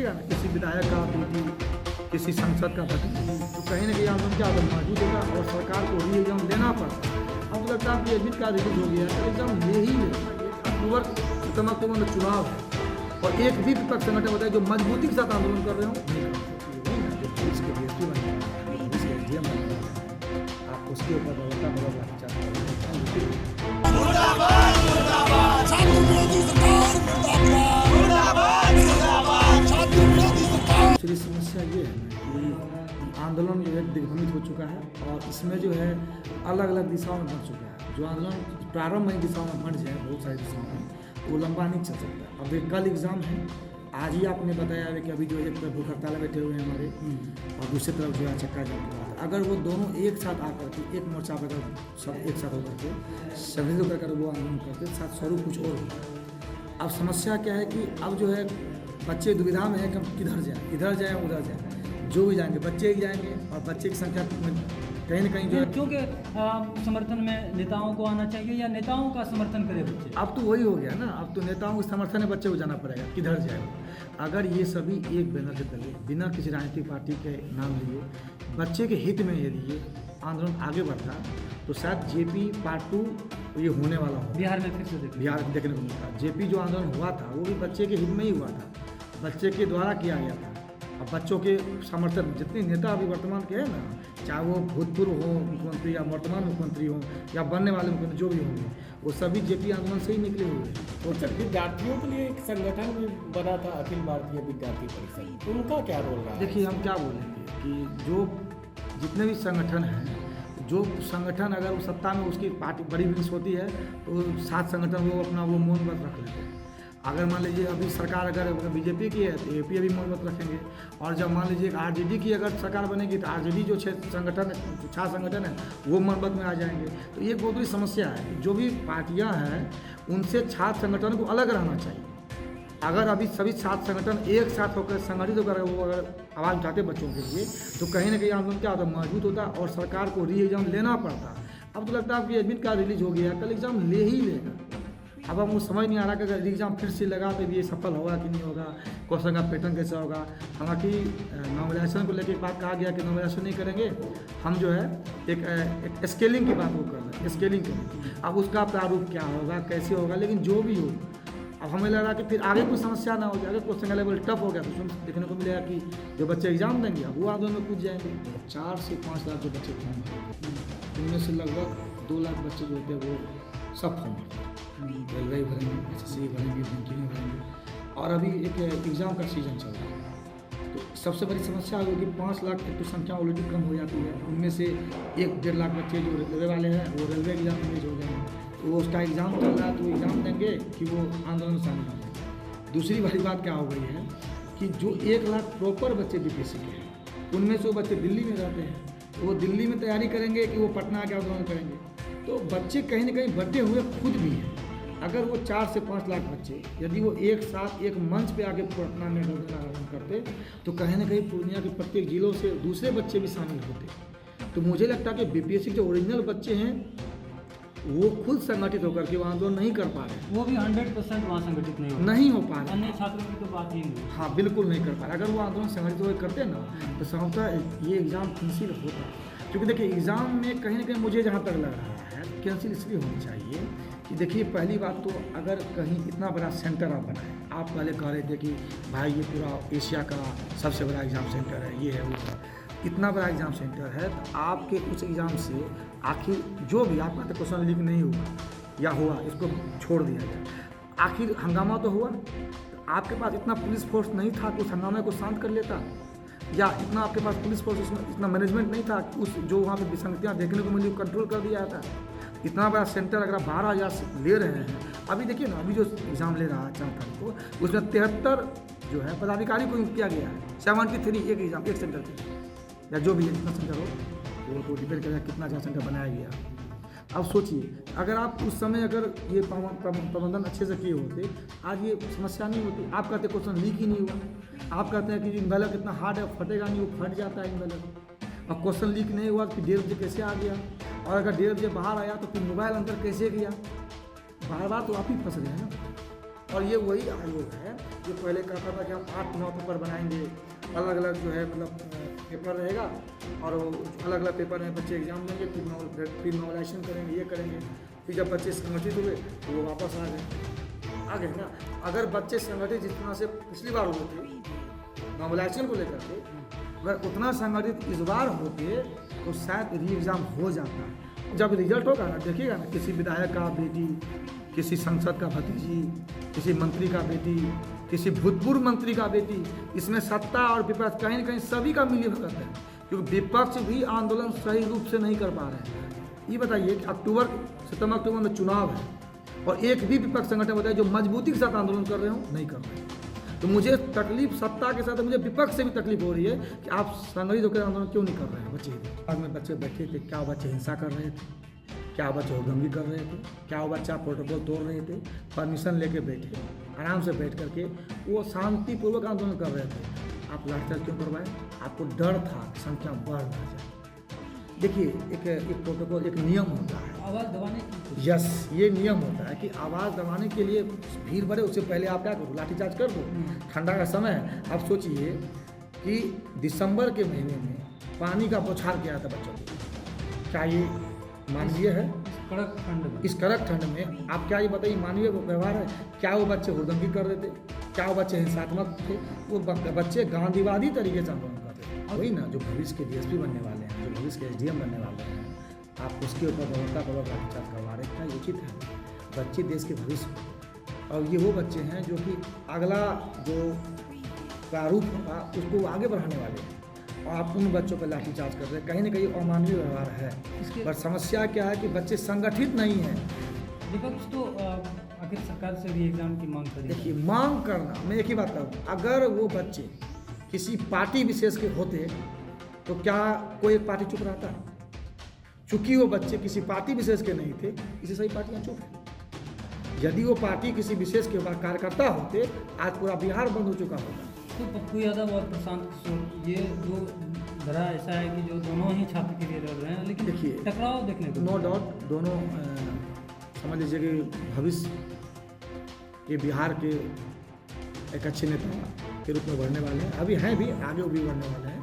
घटेगा ना, किसी विधायक का बेटी, किसी सांसद का भतीजी, तो कहीं ना कहीं आंदोलन क्या होगा, मौजूद होगा और सरकार को री एग्जाम लेना पड़ता। अब तो लगता है कि एडमिट कार्ड रिलीज हो गया है, एग्जाम ले ही लेना। अक्टूबर सितंबर में चुनाव है और एक भी विपक्ष संगठन बताए जो मजबूती के साथ आंदोलन कर रहे हो, आप उसके ऊपर दूसरी समस्या ये है कि आंदोलन जो है दिग्भ्रमित हो चुका है और इसमें जो है अलग अलग दिशाओं में बढ़ चुका है। जो आंदोलन प्रारंभ में दिशाओं में बढ़ जाए, बहुत सारी दिशाओं में, वो लंबा नहीं चल सकता। अब एक कल एग्ज़ाम है, आज ही आपने बताया है कि अभी जो एक तरफ भूख हड़ताल बैठे हुए हैं हमारे और दूसरी तरफ जो है चक्का जाम की बात। अगर वो दोनों एक साथ आकर के एक मोर्चा पर सब एक साथ होकर के संगठित होकर वो आंदोलन करते, साथ स्वरूप कुछ और होता। अब समस्या क्या है कि अब जो है बच्चे दुविधा में है कि हम किधर जाएँ, इधर जाएँ उधर जाएँ, जो भी जाएंगे बच्चे ही जाएंगे और बच्चे की संख्या कहीं ना कहीं जो है, क्योंकि समर्थन में नेताओं को आना चाहिए या नेताओं का समर्थन करे बच्चे। अब तो वही हो गया ना, अब तो नेताओं के समर्थन में बच्चे को जाना पड़ेगा, किधर जाए। अगर ये सभी एक बैनर के तले बिना किसी राजनीतिक पार्टी के नाम लिए बच्चे के हित में यदि ये आंदोलन आगे बढ़ता तो शायद जेपी पार्ट 2 ये होने वाला हो बिहार में, फिर से बिहार देखने को मिलता। जेपी जो आंदोलन हुआ था वो भी बच्चे के हित में ही हुआ था, बच्चे के द्वारा किया गया था। अब बच्चों के समर्थन जितने नेता अभी वर्तमान के हैं ना, चाहे वो भूतपूर्व हो मुख्यमंत्री या वर्तमान मुख्यमंत्री हो या बनने वाले मुख्यमंत्री जो भी होंगे, वो सभी जेपी आंदोलन से ही निकले हुए हैं। तो सर विद्यार्थियों के लिए एक संगठन भी बना था अखिल भारतीय विद्यार्थी परिषद, उनका क्या रोल रहा है? देखिए हम क्या बोलेंगे कि जो जितने भी संगठन हैं, जो संगठन अगर वो सत्ता में उसकी पार्टी बड़ी विंग्स होती है तो 7 संगठन वो अपना वो मौन व्रत रख लेते हैं। अगर मान लीजिए अभी सरकार अगर बीजेपी की है तो एपी अभी मौन व्रत रखेंगे, और जब मान लीजिए आरजेडी की अगर सरकार बनेगी तो आरजेडी जो 6 संगठन है वो मौन व्रत में आ जाएंगे। तो ये बहुत बड़ी समस्या है। जो भी पार्टियां हैं उनसे छात्र संगठन को अलग रहना चाहिए। अगर अभी सभी 7 संगठन एक साथ होकर संगठित होकर वो अगर आवाज़ उठाते बच्चों के लिए तो कहीं ना कहीं आंदोलन क्या होता, मजबूत होता और सरकार को री एग्जाम लेना पड़ता। अब तो लगता है कि एडमिट कार्ड रिलीज हो गया, कल एग्जाम ले ही लेगा। अब हमको समझ नहीं आ रहा कि अगर एग्जाम फिर से लगा तो ये सफल होगा कि नहीं होगा, क्वेश्चन का पैटर्न कैसा होगा। हालांकि नॉर्मलाइजेशन को लेकर एक बात कहा गया कि नॉर्मलाइजेशन नहीं करेंगे, हम जो है एक स्केलिंग की बात वो कर रहे हैं, स्केलिंग करेंगे। अब उसका प्रारूप क्या होगा, कैसे होगा, लेकिन जो भी हो, अब हमें लग रहा कि फिर आगे कोई समस्या ना हो जाए। अगर क्वेश्चन का लेवल टफ हो गया तो उसमें देखने को मिलेगा कि जो बच्चे एग्जाम देंगे अब वो आंदोलन में कूद जाएंगे। 4 से 5 लाख जो बच्चे फॉर्म भरेंगे, उनमें से लगभग 2 लाख बच्चे जो होते हैं वो सब फॉर्म भरेंगे, रेलवे भरेंगे, एसएससी भरेंगे, बैंकिंग भरेंगे, और अभी एक एग्ज़ाम का सीजन चल रहा है। तो सबसे बड़ी समस्या होगी 5 लाख की तो संख्या ऑलरेडी कम हो जाती है। उनमें से 1-1.5 लाख बच्चे जो रेलवे वाले हैं वो रेलवे एग्जाम में हो जाएंगे, तो वो उसका एग्ज़ाम चल रहा है तो एग्ज़ाम देंगे कि वो आंदोलन में शामिल होंगे। दूसरी बड़ी बात क्या हो गई है कि जो 1 लाख प्रॉपर बच्चे बीपीएससी के हैं उनमें से वो बच्चे दिल्ली में रहते हैं, तो वो दिल्ली में तैयारी करेंगे कि वो पटना के आंदोलन करेंगे। तो बच्चे कहीं ना कहीं बटे हुए खुद भी हैं। अगर वो 4 से 5 लाख बच्चे यदि वो एक साथ एक मंच पे आके पटना में आंदोलन करते तो कहीं ना कहीं पूर्णिया के प्रत्येक जिलों से दूसरे बच्चे भी शामिल होते। तो मुझे लगता है कि बीपीएससी के जो ओरिजिनल बच्चे हैं वो खुद संगठित होकर के वो आंदोलन नहीं कर पा रहे हैं, वो भी 100% वहाँ संगठित नहीं हो पा रहे। अन्य छात्रों की तो बात ही नहीं। हाँ बिल्कुल नहीं कर पा रहे। अगर वो आंदोलन संगठित होकर करते ना तो संभवतः ये एग्ज़ाम कैंसिल होता। क्योंकि देखिए एग्ज़ाम में कहीं ना कहीं मुझे जहाँ तक लग रहा है कैंसिल इसलिए होनी चाहिए कि देखिए पहली बात तो अगर कहीं इतना बड़ा सेंटर आप बनाएं, आप पहले कह रहे थे कि भाई ये पूरा एशिया का सबसे बड़ा एग्ज़ाम सेंटर है, ये है वो है, इतना बड़ा एग्ज़ाम सेंटर है तो आपके उस एग्ज़ाम से आखिर जो भी आपका तो क्वेश्चन लीक नहीं हुआ या हुआ इसको छोड़ दिया जाए, आखिर हंगामा तो हुआ। तो आपके पास इतना पुलिस फोर्स नहीं था कि उस हंगामे को शांत कर लेता, या इतना आपके पास पुलिस फोर्स उसमें इतना मैनेजमेंट नहीं था कि उस जो वहाँ पे विसंगतियाँ देखने को मिली कंट्रोल कर दिया था। इतना बड़ा सेंटर अगर आप 12,000 ले रहे हैं, अभी देखिए ना अभी जो एग्ज़ाम ले रहा है 4 तारीख को उसमें 73 जो है पदाधिकारी को किया गया है, 73 एक एग्ज़ाम एक सेंटर के, या जो भी है जितना सेंटर हो वो डिपेंड करेगा कितना अच्छा सेंटर बनाया गया। अब सोचिए अगर आप उस समय अगर ये प्रबंधन अच्छे से किए होते आज ये समस्या नहीं होती। आप कहते क्वेश्चन लीक ही नहीं हुआ, आप कहते हैं कि इन्वेलर कितना हार्ड है, फटेगा नहीं, वो फट जाता है इन्वेलर। और क्वेश्चन लीक नहीं हुआ तो फिर 1.5 बजे कैसे आ गया, और अगर 1.5 बजे बाहर आया तो फिर मोबाइल अंदर कैसे गया, बार बार तो आप ही फंस गए ना। और ये वही आयोग है जो पहले कहता था कि हम 8-9 पेपर बनाएंगे, अलग अलग जो है मतलब पेपर रहेगा और अलग अलग पेपर में बच्चे एग्जाम देंगे, फिर नॉमिनेशन करेंगे, ये करेंगे। फिर जब बच्चे संगठित हुए तो वो वापस आ गए ना। अगर बच्चे संगठित जितना से पिछली बार हुए थे नॉमिनेशन को लेकर के, अगर उतना संगठित इस बार होते तो शायद री एग्ज़ाम हो जाता। जब रिजल्ट होगा ना, देखिएगा ना, किसी विधायक का बेटी, किसी सांसद का भतीजी, किसी मंत्री का बेटी, किसी भूतपूर्व मंत्री का बेटी, इसमें सत्ता और विपक्ष कहीं न कहीं सभी का मिली भगत है, क्योंकि विपक्ष भी आंदोलन सही रूप से नहीं कर पा रहे हैं। ये बताइए कि सितंबर अक्टूबर में चुनाव है और एक भी विपक्ष संगठन बताइए जो मजबूती के साथ आंदोलन कर रहे हो, नहीं कर रहे हैं। तो मुझे तकलीफ सत्ता के साथ, मुझे विपक्ष से भी तकलीफ हो रही है कि आप संगठित होकर आंदोलन क्यों नहीं कर रहे हैं। बच्चे बाद में बच्चे बैठे थे, क्या बच्चे हिंसा कर रहे थे, क्या बच्चे हुड़दंगी कर रहे थे, क्या बच्चा प्रोटोकॉल तोड़ रहे थे, परमिशन लेके बैठे, आराम से बैठ करके वो शांतिपूर्वक आंदोलन कर रहे थे। आप लाठीचार्ज क्यों करवाए? आपको डर था संख्या बढ़ ना जाए। देखिए एक प्रोटोकॉल, एक नियम होता है आवाज़ दबाने की। यस, ये नियम होता है कि आवाज़ दबाने के लिए भीड़ बढ़े, उससे पहले आप क्या करो, लाठीचार्ज कर दो। ठंडा का समय है, आप सोचिए कि दिसंबर के महीने में पानी का बौछार किया था बच्चों को, क्या ये मानवीय है? कड़क ठंड में, इस कड़क ठंड में आप क्या ये बताइए मानवीय व्यवहार है? क्या वो बच्चे हुड़दंगी कर रहे थे? क्या वो बच्चे हिंसात्मक थे? वो बच्चे गांधीवादी तरीके से आंदोलन कर रहे थे। वही ना, जो भविष्य के डीएसपी बनने वाले हैं, जो भविष्य के एसडीएम बनने वाले हैं, आप उसके ऊपर गौरवतापूर्वक लाठीचार्ज करवा रहे, क्या उचित है? बच्चे देश के भविष्य, और ये वो बच्चे हैं जो कि अगला जो प्रारूप होगा उसको आगे बढ़ाने वाले हैं, और आप उन बच्चों पर लाठीचार्ज कर रहे हैं। कहीं ना कहीं अमानवीय व्यवहार है। पर समस्या क्या है कि बच्चे संगठित नहीं हैं। विपक्ष तो आखिर सरकार से भी एग्जाम की मांग करेगी। देखिए, मांग करना, मैं एक ही बात कहूँ, अगर वो बच्चे किसी पार्टी विशेष के होते तो क्या कोई एक पार्टी चुप रहता? चूंकि वो बच्चे किसी पार्टी विशेष के नहीं थे, इसी सही पार्टियां चुप हैं। यदि वो पार्टी किसी विशेष के कार्यकर्ता होते, आज पूरा बिहार बंद हो चुका होता। तो पप्पू यादव और प्रशांत किशोर, ये दो धरा ऐसा है कि जो दोनों ही छात्र के लिए लड़ रहे हैं, लेकिन देखिए, टकराव देखने को नो डाउट दोनों समझ लीजिए कि भविष्य के बिहार के एक अच्छे नेता के रूप में बढ़ने वाले हैं, अभी हैं भी, आगे वो भी बढ़ने वाले हैं।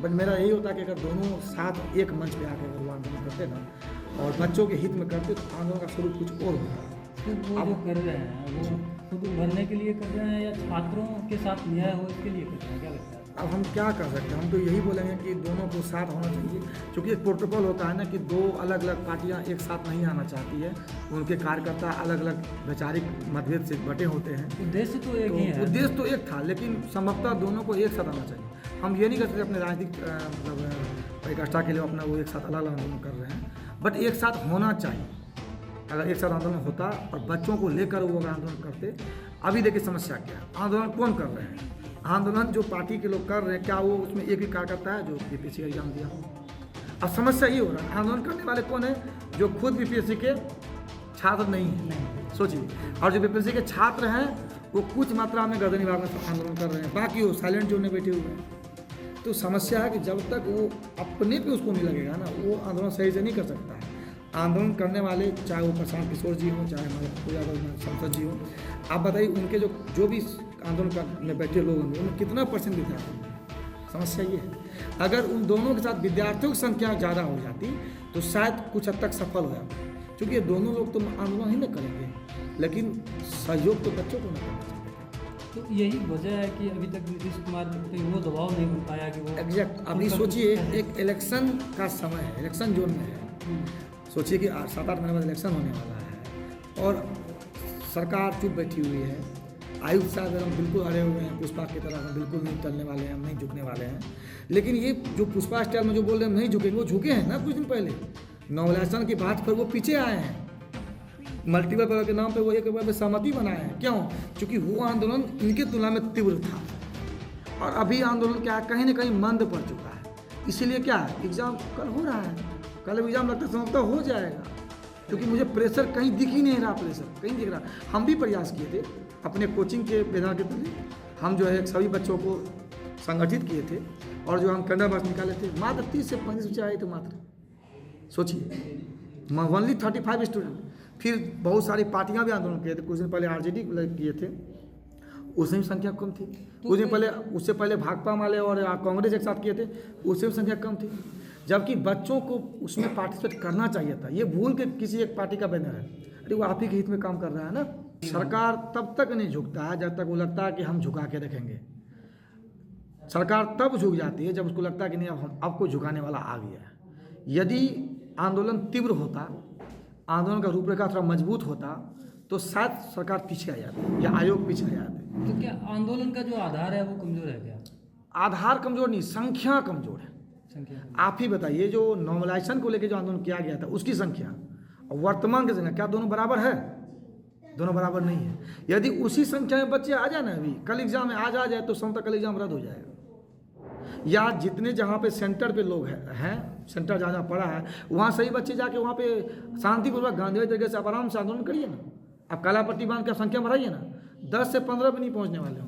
बट मेरा यही होता है कि अगर दोनों साथ एक मंच पे आकर अगर वो आंदोलन करते ना और बच्चों के हित में करते, तो आंदोलन का स्वरूप कुछ और होता। तो वो जो कर रहे हैं वो खुद भरने के लिए कर रहे हैं या छात्रों के साथ न्याय हो इसके लिए कर रहे हैं, क्या लगता है? अब हम क्या कर सकते हैं? हम तो यही बोलेंगे कि दोनों को साथ होना चाहिए, क्योंकि एक प्रोटोकॉल होता है ना कि दो अलग अलग पार्टियां एक साथ नहीं आना चाहती है, उनके कार्यकर्ता अलग अलग वैचारिक मतभेद से बटे होते हैं। उद्देश्य तो एक ही है। उद्देश्य तो एक था, लेकिन संभवतः दोनों को एक साथ आना चाहिए। हम ये नहीं कर सकते अपने राजनीतिक मतलब एकष्ठा के लिए अपना वो एक साथ अलग अलग आंदोलन कर रहे हैं, बट एक साथ होना चाहिए। अगर एक साथ आंदोलन होता और बच्चों को लेकर वो अगर आंदोलन करते। अभी देखिए समस्या क्या है, आंदोलन कौन कर रहे हैं? आंदोलन जो पार्टी के लोग कर रहे हैं, क्या वो उसमें एक भी कार्यकर्ता है जो बीपीएससी का एग्जाम दिया? अब समस्या ये हो रहा है, आंदोलन करने वाले कौन है? जो खुद बीपीएससी के छात्र नहीं है, सोचिए। और जो बीपीएससी के छात्र हैं वो कुछ मात्रा में गर्दनी भाग में आंदोलन कर रहे हैं, बाकी वो साइलेंट जोन में बैठे हुए हैं। तो समस्या है कि जब तक वो अपने पे उसको नहीं लगेगा ना, वो आंदोलन सही से नहीं कर सकता है। आंदोलन करने वाले, चाहे वो प्रशांत किशोर जी हों, चाहे हमारे पप्पू यादव सांसद जी हों, आप बताइए उनके जो भी आंदोलन करने बैठे लोग होंगे उनमें कितना परसेंट विद्यार्थी होंगे? समस्या ये है। अगर उन दोनों के साथ विद्यार्थियों की संख्या ज़्यादा हो जाती तो शायद कुछ हद तक सफल हो जाता, क्योंकि ये दोनों लोग तो आंदोलन ही न करेंगे, लेकिन सहयोग तो बच्चों को न करना चाहिए। तो यही वजह है कि अभी तक नीतीश कुमार पे वो दबाव नहीं बन पाया कि वो एग्जैक्ट। अभी सोचिए एक इलेक्शन का समय है, इलेक्शन जोन में है, सोचिए कि 7-8 महीने बाद इलेक्शन होने वाला है और सरकार चुप बैठी हुई है। आयुक्त साहब हम बिल्कुल अड़े हुए हैं, पुष्पा की तरह हम बिल्कुल नहीं चलने वाले हैं, हम नहीं झुकने वाले हैं। लेकिन ये जो पुष्पा स्टाइल में जो बोल रहे हैं हम नहीं झुकेंगे, वो झुके हैं ना कुछ दिन पहले। नॉमिनेशन की बात पर वो पीछे आए हैं, मल्टीपल कलर के नाम पे वो एक बार में सहमति बनाए हैं। क्यों? क्योंकि वो आंदोलन इनके तुलना में तीव्र था और अभी आंदोलन क्या है, कहीं ना कहीं मंद पड़ चुका है। इसीलिए क्या है, एग्ज़ाम कल हो रहा है, कल एग्ज़ाम लगता है संभवतः हो जाएगा, क्योंकि मुझे प्रेशर कहीं दिख ही नहीं रहा, प्रेशर कहीं दिख रहा। हम भी प्रयास किए थे अपने कोचिंग के बेदार के तले, हम जो है सभी बच्चों को संगठित किए थे और जो हम कैंडल मार्च निकाले थे, मात्र 30 से 35 बच्चे आए थे, मात्र सोचिए, ओनली 35 स्टूडेंट। फिर बहुत सारी पार्टियां भी आंदोलन किए थे। कुछ दिन पहले आरजेडी किए थे, उसमें भी संख्या कम थी। कुछ दिन पहले, उससे पहले भाकपा वाले और कांग्रेस एक साथ किए थे, उससे भी संख्या कम थी। जबकि बच्चों को उसमें पार्टिसिपेट करना चाहिए था। ये भूल के किसी एक पार्टी का बैनर है, अरे वो आप ही के हित में काम कर रहा है ना। सरकार तब तक नहीं झुकता है जब तक वो लगता है कि हम झुका के रखेंगे। सरकार तब झुक जाती है जब उसको लगता है कि नहीं, अब हम आपको झुकाने वाला आ गया है। यदि आंदोलन तीव्र होता, आंदोलन का रूपरेखा थोड़ा मजबूत होता, तो शायद सरकार पीछे आ जाती या आयोग पीछे आ जाते। तो क्या आंदोलन का जो आधार है वो कमजोर है क्या? आधार कमजोर नहीं, संख्या कमजोर है। संख्या आप ही बताइए, जो नॉर्मलाइजेशन को लेकर जो आंदोलन किया गया था उसकी संख्या और वर्तमान की संख्या, क्या दोनों बराबर है? दोनों बराबर नहीं है। यदि उसी संख्या में बच्चे आ जाए ना, अभी कल एग्जाम में आज आ जाए तो समझता कल एग्जाम रद्द हो जाएगा। या जितने जहाँ पे सेंटर पे लोग हैं सेंटर जहाँ जहाँ पड़ा है, वहाँ सही बच्चे जाके वहाँ पे शांतिपूर्वक गांधी तरीके से आप आराम से आंदोलन करिए ना। आप काला पट्टी बांध के संख्या बढ़ाइए ना, 10 से 15 भी नहीं पहुँचने वाले हों।